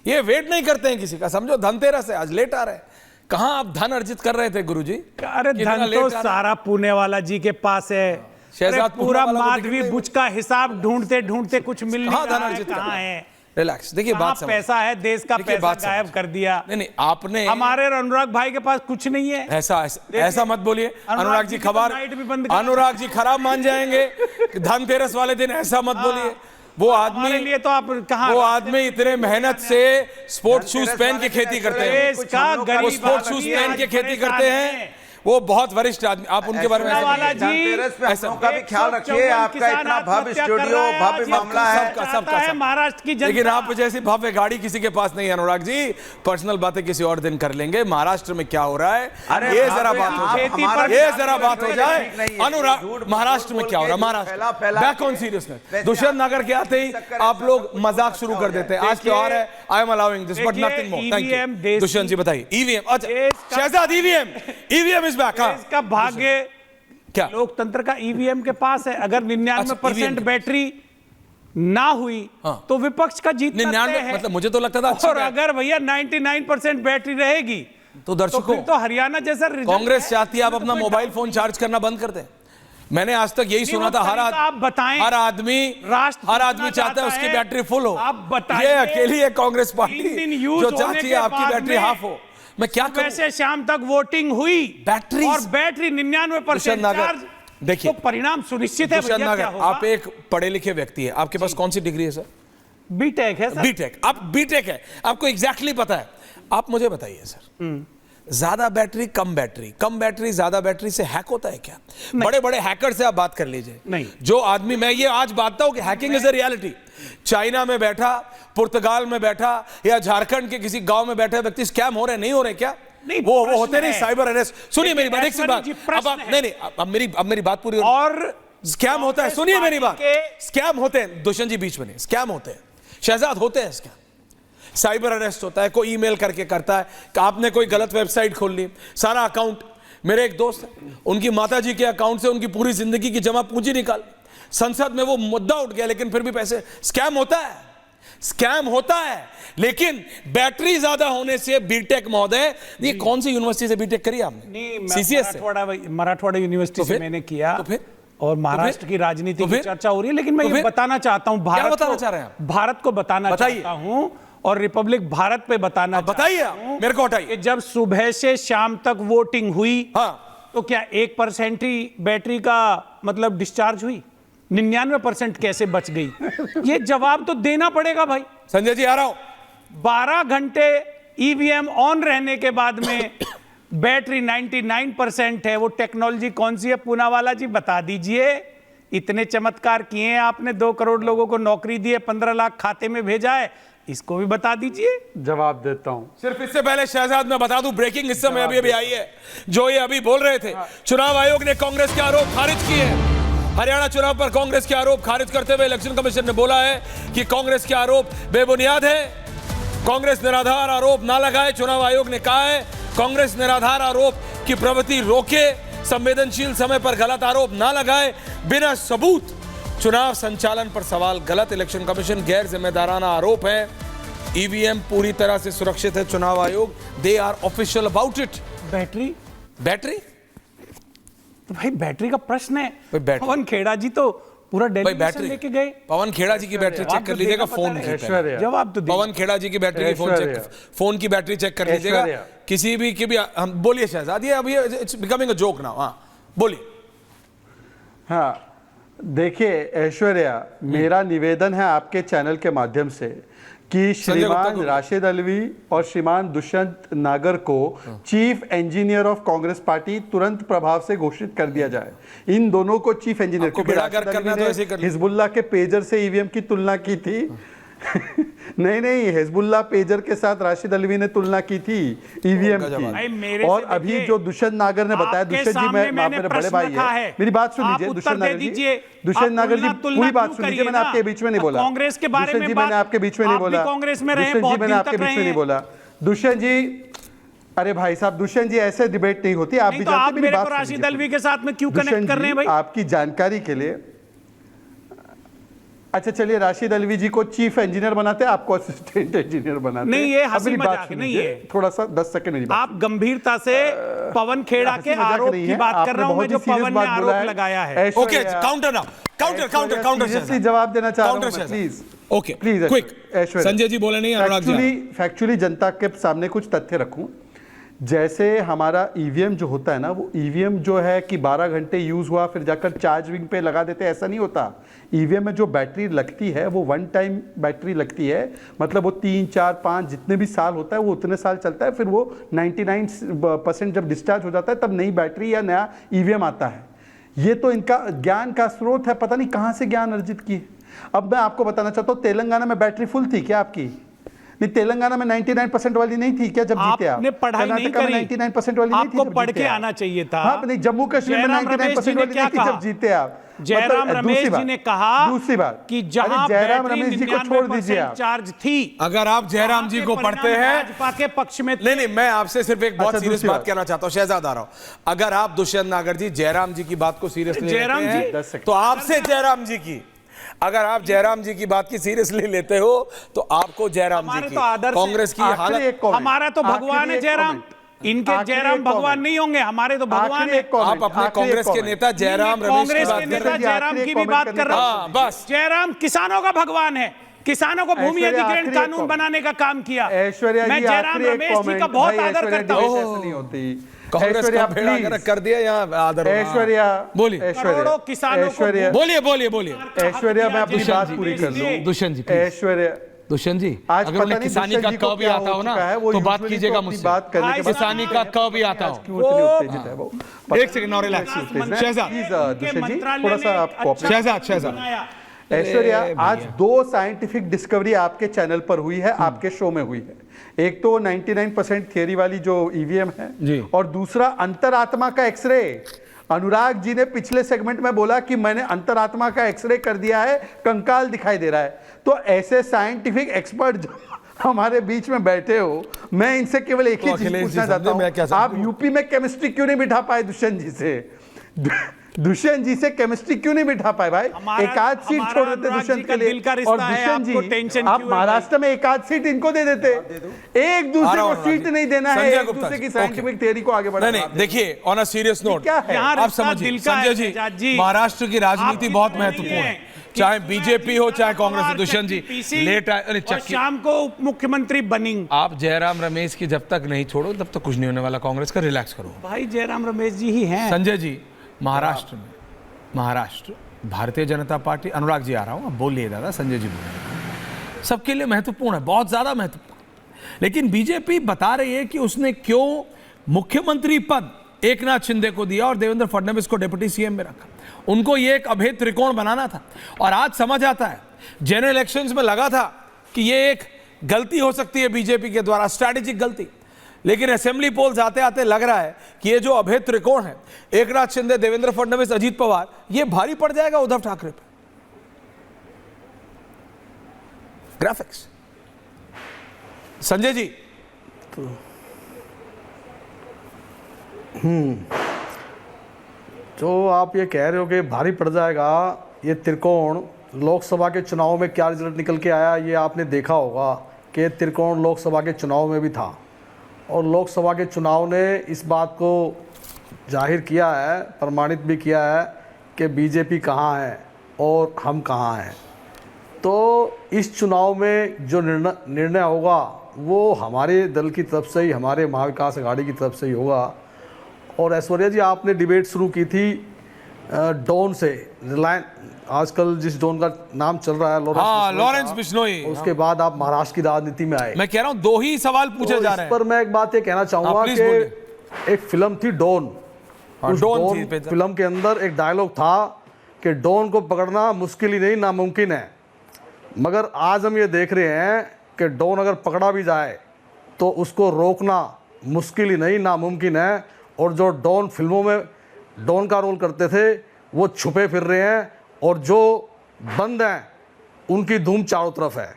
ये वेट नहीं करते हैं किसी का। समझो धनतेरस है, आज लेट आ रहे हैं। कहाँ आप धन अर्जित कर रहे थे गुरुजी? अरे धन तो सारा पुणे वाला जी के पास है। शहजाद पूरा माधवी बुच का हिसाब ढूंढते ढूंढते कुछ मिल नहीं रहा है, कहाँ है? रिलैक्स, देखिए बात समझ। पैसा है, देश का पैसा गायब कर दिया। नहीं आपने, हमारे अनुराग भाई के पास कुछ नहीं है। ऐसा मत बोलिए। अनुराग जी खबर, अनुराग जी खराब मान जाएंगे धनतेरस वाले दिन, ऐसा मत बोलिए। वो आदमी लिए तो आप कहाँ, वो आदमी इतने मेहनत से स्पोर्ट्स शूज पहन के खेती करते हैं, वो स्पोर्ट्स शूज पहन के खेती करते हैं, वो बहुत वरिष्ठ आदमी। आप उनके बारे में धनतेरस पे अपनों का भी ख्याल रखिए। आपका इतना भव्य स्टूडियो, भव्य मामला है, सबका महाराष्ट्र की जनता। लेकिन आप जैसी भव्य गाड़ी किसी के पास नहीं है अनुराग जी। पर्सनल बातें किसी और दिन कर लेंगे। महाराष्ट्र में क्या हो रहा है ये जरा बात हो जाए, ये जरा बात हो जाए। अनुराग, महाराष्ट्र में क्या हो रहा है? Maharashtra back on seriousness. Dushyant Nagar के आते ही आप लोग मजाक शुरू कर देते हैं। आज त्योहार है, I am allowing this but nothing more. Thank you. Dushyant ji बताइए। ईवीएम, अच्छा शहजाद, ईवीएम इसका भाग्य क्या लोकतंत्र का ईवीएम के पास है। अगर 99% बैटरी ना हुई तो विपक्ष का जीतना तय है। मतलब मुझे तो लगता था और अगर भैया 99% बैटरी रहेगी तो दर्शकों, तो हरियाणा जैसा कांग्रेस चाहती है आप अपना मोबाइल फोन चार्ज करना बंद कर दें। मैंने आज तक यही सुना था, आप बताएं, हर आदमी चाहता है उसकी बैटरी फुल हो। आप बताइए, ये अकेली है कांग्रेस पार्टी जो चाहती है आपकी बैटरी हाफ हो। मैं क्या करूं? वैसे शाम तक वोटिंग हुई, बैटरी और बैटरी 99% चार्ज, देखिए तो परिणाम सुनिश्चित है। भैया आप एक पढ़े लिखे व्यक्ति है, आपके पास कौन सी डिग्री है सर? बीटेक है सर। बीटेक, आप बीटेक है, आपको एग्जैक्टली पता है। आप मुझे बताइए सर, ज्यादा बैटरी कम बैटरी ज्यादा बैटरी से हैक होता है क्या? बड़े बड़े हैकर से आप बात कर लीजिए। नहीं, जो आदमी, मैं ये आज बातता हूं कि hacking is a reality. China में बैठा, पुर्तगाल में बैठा, या झारखंड के किसी गांव में बैठे व्यक्ति स्कैम हो रहे नहीं हो रहे क्या? नहीं, वो होते नहीं साइबर अरेस्ट। सुनिए मेरी बात, एक सी बात, अब मेरी बात पूरी। और स्कैम होता है, सुनिए मेरी बात, स्कैम होते हैं। दुष्यंत जी बीच में नहीं, स्कैम होते हैं। शहजाद होते हैं स्कैम, साइबर अरेस्ट होता है। कोई ईमेल करके करता है कि आपने कोई गलत वेबसाइट खोल ली, सारा अकाउंट। मेरे एक दोस्त है, उनकी माताजी के अकाउंट से उनकी पूरी जिंदगी की जमा पूंजी निकाल, संसद में वो मुद्दा उठ गया, लेकिन फिर भी पैसे। स्कैम होता है, स्कैम होता है। लेकिन बैटरी ज्यादा होने से, बीटेक महोदय, ये कौन सी यूनिवर्सिटी से बीटेक करी आपने? सीसीएस से? मराठवाड़ा यूनिवर्सिटी से मैंने किया। तो फिर और महाराष्ट्र की राजनीति की चर्चा हो रही है, लेकिन मैं ये बताना चाहता हूं, भारत को बताना चाहता हूं, और रिपब्लिक भारत पे बताना, बताइए मेरे को हटाइए। जब सुबह से शाम तक वोटिंग हुई, तो क्या 1% ही बैटरी का मतलब डिस्चार्ज हुई? 99% कैसे बच गई? ये जवाब तो देना पड़ेगा भाई। संजय जी आ रहा हूं। 12 घंटे ईवीएम ऑन रहने के बाद में बैटरी 99% है। वो टेक्नोलॉजी कौन सी है? पूनावाला जी बता दीजिए। इतने चमत्कार किए हैं आपने, 2 करोड़ लोगों को नौकरी दी है, 15 लाख खाते में भेजा है, इसको भी बता दीजिए। जवाब देता हूं। सिर्फ इससे पहले शहजाद मैं बता दूं, ब्रेकिंग इस समय अभी आई है, जो ये अभी बोल रहे थे। चुनाव आयोग ने कांग्रेस के आरोप खारिज किए। हरियाणा चुनाव पर कांग्रेस के आरोप खारिज करते हुए इलेक्शन कमीशन ने बोला है कि कांग्रेस के आरोप बेबुनियाद है, कांग्रेस निराधार आरोप ना लगाए। चुनाव आयोग ने कहा है कांग्रेस निराधार आरोप की प्रवृत्ति रोके, संवेदनशील समय पर गलत आरोप ना लगाए, बिना सबूत चुनाव संचालन पर सवाल गलत। इलेक्शन कमीशन गैर जिम्मेदाराना आरोप है। ईवीएम पूरी तरह से सुरक्षित है। चुनाव आयोग, they are official about it. Battery तो भाई बैटरी का प्रश्न है। पवन खेड़ा जी तो पूरा डेलीगेशन लेके गए। पवन खेड़ा जी की बैटरी चेक कर लीजिएगा फोन की। जवाब तो पवन खेड़ा जी की बैटरी की फोन की बैटरी चेक कर लीजिएगा। किसी भी की भी हम बोलिए शहजाद, ये अभी it's becoming a joke now. हाँ बोलिए। हाँ देखिए ऐश्वर्या, मेरा निवेदन है आपके चैनल के माध्यम से कि श्रीमान राशिद अल्वी और श्रीमान दुष्यंत नागर को chief engineer of Congress party तुरंत प्रभाव से घोषित कर दिया जाए। इन दोनों को चीफ इंजीनियर, क्योंकि हिजबुल्लाह के पेजर से ईवीएम की तुलना की थी। नहीं, हिजबुल्लाह पेजर के साथ राशिद अल्वी ने तुलना की थी ईवीएम की। और अभी जो दुष्यंत नागर ने बताया, दुष्यंत जी मैं मेरे बड़े भाई है, मेरी बात सुन लीजिए। दुष्यंत नागर जी पूरी बात सुन लीजिए। मैंने आपके बीच में नहीं बोला कांग्रेस के बारे में, मैंने आपके बीच में नहीं बोला कांग्रेस में रहे, मैंने आपके बीच में नहीं बोला। दुष्यंत जी, अरे भाई साहब, दुष्यंत जी ऐसे डिबेट नहीं होती। आप भी जानते, मेरी बात राशिद अल्वी के साथ में क्यों कनेक्ट कर रहे हैं भाई? आपकी जानकारी के लिए अच्छा चलिए, राशिद अलवी जी को चीफ इंजीनियर बनाते हैं, आपको असिस्टेंट इंजीनियर बनाते हैं। नहीं, ये हंसी अपनी बात मजाक नहीं सुनिए, है। थोड़ा सा 10 सेकंड मेरी बात। आप गंभीरता से पवन खेड़ा के हंसी मजाक आरोप नहीं की है, बात कर आपने रहा हूं मैं, बहुत जो ही serious पवन ने बात बोला आरोप है। लगाया है। Okay, counter now, counter seriously जवाब देना चाह रहा हूं मैं, please okay please quick. Aishwarya, Sanjay ji बोले नहीं, अनुराग जी फैक्चुअली जनता के सामने कुछ तथ्य रखूं। जैसे हमारा ईवीएम जो होता है ना, वो ईवीएम जो है कि 12 घंटे यूज हुआ फिर जाकर चार्जिंग पे लगा देते, ऐसा नहीं होता। ईवीएम में जो बैटरी लगती है वो वन टाइम बैटरी लगती है, मतलब वो 3, 4, 5 जितने भी साल होता है वो उतने साल चलता है, फिर वो 99% जब डिस्चार्ज हो जाता है तब नई बैटरी या नया ईवीएम आता है। ये तो इनका ज्ञान का स्रोत है, पता नहीं कहाँ से ज्ञान अर्जित किए। अब मैं आपको बताना चाहता हूँ, तेलंगाना में बैटरी फुल थी क्या आपकी? नहीं, तेलंगाना में 99% वाली नहीं थी क्या जब जीते आप? आपने पढ़ाई नहीं कर्नाटका में करी, 99% वाली नहीं थी आपको जब पढ़ जीते के आप? आना चाहिए था। हाँ, नहीं, जम्मू कश्मीर में जयराम रमेश जी 99% ने वाली क्या नहीं थी कहा? जब जीते आप। जयराम रमेश जी ने कहा दूसरी बात कि जहां जयराम बैटरी रमेश जी को छोड़ दीजिए 99% आप। चार्ज थी, अगर आप जयराम जी को पढ़ते हैं, भाजपा के पक्ष में थे। नहीं, मैं आपसे सिर्फ एक बहुत अच्छा, सीरियस दूसरी बात बात। कहना चाहता हूं, शहजाद आ रहा हूं। अगर आप दुष्यंत नागर जी जयराम जी की बात को सीरियसली जयराम लेते जी, हैं, 10 सेकंड। तो आपसे जयराम जी की, अगर आप जयराम जी की बात की सीरियसली लेते हो तो आपको जयराम जी हमारे की, तो आदर्श कांग्रेस की आखिरी हालत, एक comment, हमारा तो भगवान आखिरी है एक जयराम, comment, इनके आखिरी जयराम एक भगवान comment, नहीं होंगे, हमारे तो भगवान आखिरी है। एक comment, आप अपने आखिरी एक कांग्रेस के comment। नेता जयराम रमेश की कांग्रेस बात के कर नेता रहे हैं। जयराम आखिरी की एक भी comment बात करने कर रहा का हाँ, बस। जयराम किसानों का भगवान है, किसानों को भूमि ऐश्वर्या, अधिग्रहण आखिरी एक कानून comment। बनाने का काम किया। ऐश्वर्या मैं जी, जयराम आखिरी एक रमेश जी comment, का बहुत भाई, आदर ऐश्वर्या करता हूं। debate ऐसे नहीं होती। कांग्रेस ऐश्वर्या, का बेड़ा please। गर्क कर दिया यहाँ आदर। ऐश्वर्या, बोलिए। करोड़ों किसानों को ऐश्वर्या, बोलिए बोलिए बोलिए। ऐश्वर्या, मैं अपनी दुष्यंत बात जी, पूरी कर इसलिए- लूं। दुष्यंत जी, please। ऐश्वर्या, दुष्यंत जी, आज अगर पता उन्हें नहीं किसानी दुष्यंत का जी को क भी क्या आता हो हो ना, चुका है, वो तो बात usually कीजिएगा अपनी मुझसे। बात करने के बाद किसानी का क भी आता आज हो। क्यों इतनी उत्तेजित है वो? एक second, now relax. Shahzad, please Dushyant ji, थोड़ा सा आप cooperate। शहजाद। ऐश्वर्या, अरे आज भैया। 2 साइंटिफिक डिस्कवरी आपके चैनल पर हुई है, आपके शो में हुई है। एक तो 99% थियरी वाली जो ईवीएम है जी। और दूसरा अंतरात्मा का एक्सरे। अनुराग जी ने पिछले सेगमेंट में बोला कि मैंने अंतरात्मा का एक्सरे कर दिया है, कंकाल दिखाई दे रहा है। तो ऐसे साइंटिफिक एक्सपर्ट जो हमारे बीच में बैठे हो, मैं इनसे केवल एक ही तो चीज अखिलेश जी पूछना चाहता समझे मैं क्या हूं, समझूं? आप यूपी में केमिस्ट्री क्यों नहीं बिठा पाए दुष्यंत जी से? दुष्यंत जी से केमिस्ट्री क्यों नहीं बिठा पाए भाई? हमारा- एक आध सीट हमारा छोड़ देते अनुराग दुष्यंत जी के का लिए। दिल का रिश्ता और है, दुष्यंत आपको जी, टेंशन आप क्यों है महाराष्ट्र में एक आध सीट इनको दे देते। एक आ दूसरे रहा को हूं सीट अनुराग नहीं देना है, संजय एक गुप्ता दूसरे जी, की साइंटिफिक थियरी को आगे नहीं बढ़ाना। नहीं, देखिए ऑन अ सीरियस नोट, क्या है? यहाँ आप रिश्ता समझिए दिल का संजय है, जी, शहजाद जी। महाराष्ट्र की राजनीति आपकी बहुत तरह नहीं महत्वपूर्ण है है, चाहे बीजेपी हो चाहे कांग्रेस हो। और दुष्यंत जी पीसी लेट आए, अरे और चक्की, शाम को उप मुख्यमंत्री बनेंगे। आप जयराम रमेश की जब तक नहीं छोड़ो तब तक कुछ नहीं होने वाला कांग्रेस का। रिलैक्स करो भाई जयराम रमेश जी ही हैं। संजय जी। महाराष्ट्र में, महाराष्ट्र भारतीय जनता पार्टी, अनुराग जी आ रहा हूं, अब बोलिए दादा, संजय जी बोलिए, सबके लिए महत्वपूर्ण है, बहुत ज्यादा महत्वपूर्ण। लेकिन बीजेपी बता रही है कि उसने क्यों मुख्यमंत्री पद एकनाथ शिंदे को दिया और देवेंद्र फडणवीस को डिप्टी सीएम में रखा। उनको ये एक अभेद त्रिकोण बनाना था और आज समझ आता है, जनरल इलेक्शंस में लगा था कि ये एक गलती हो सकती है बीजेपी के द्वारा, स्ट्रैटेजिक गलती, लेकिन असेंबली पोल्स आते आते लग रहा है कि ये जो अभेद त्रिकोण है, एकनाथ शिंदे, देवेंद्र फडणवीस, अजीत पवार, ये भारी पड़ जाएगा उद्धव ठाकरे पे। ग्राफिक्स संजय जी। जो आप ये कह रहे हो कि भारी पड़ जाएगा ये त्रिकोण, लोकसभा के चुनाव में क्या रिजल्ट निकल के आया ये आपने देखा होगा कि त्रिकोण लोकसभा के चुनाव में भी था और लोकसभा के चुनाव ने इस बात को जाहिर किया है, प्रमाणित भी किया है कि बीजेपी कहाँ है और हम कहाँ हैं। तो इस चुनाव में जो निर्णय होगा वो हमारे दल की तरफ से ही, हमारे महाविकास अघाड़ी की तरफ से ही होगा। और ऐश्वर्या जी, आपने डिबेट शुरू की थी डॉन से, रिलायंस, आजकल जिस डॉन का नाम चल रहा है लॉरेंस बिश्नोई, उसके बाद आप महाराष्ट्र की राजनीति में आए। मैं कह रहा हूं 2 ही सवाल पूछे तो जा इस रहे हैं। पर मैं एक बात ये कहना चाहूँगा प्लीज कि बोलिए। एक फिल्म थी डॉन, उस डॉन डॉन थी, फिल्म के अंदर एक डायलॉग था कि डॉन को पकड़ना मुश्किल ही नहीं नामुमकिन है। मगर आज हम ये देख रहे हैं कि डॉन अगर पकड़ा भी जाए तो उसको रोकना मुश्किल ही नहीं नामुमकिन है। और जो डॉन फिल्मों में डॉन का रोल करते थे वो छुपे फिर रहे हैं और जो बंद हैं उनकी धूम चारों तरफ है।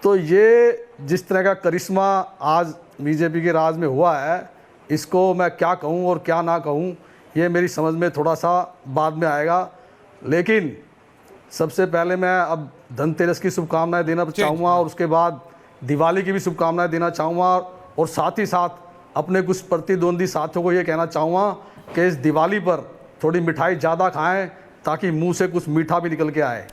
तो ये जिस तरह का करिश्मा आज बीजेपी के राज में हुआ है, इसको मैं क्या कहूँ और क्या ना कहूँ ये मेरी समझ में थोड़ा सा बाद में आएगा। लेकिन सबसे पहले मैं अब धनतेरस की शुभकामनाएं देना चाहूँगा और उसके बाद दिवाली की भी शुभकामनाएं देना चाहूँगा और साथ ही साथ अपने कुछ प्रतिद्वंदी साथियों को ये कहना चाहूँगा कि इस दिवाली पर थोड़ी मिठाई ज़्यादा खाएं ताकि मुंह से कुछ मीठा भी निकल के आए।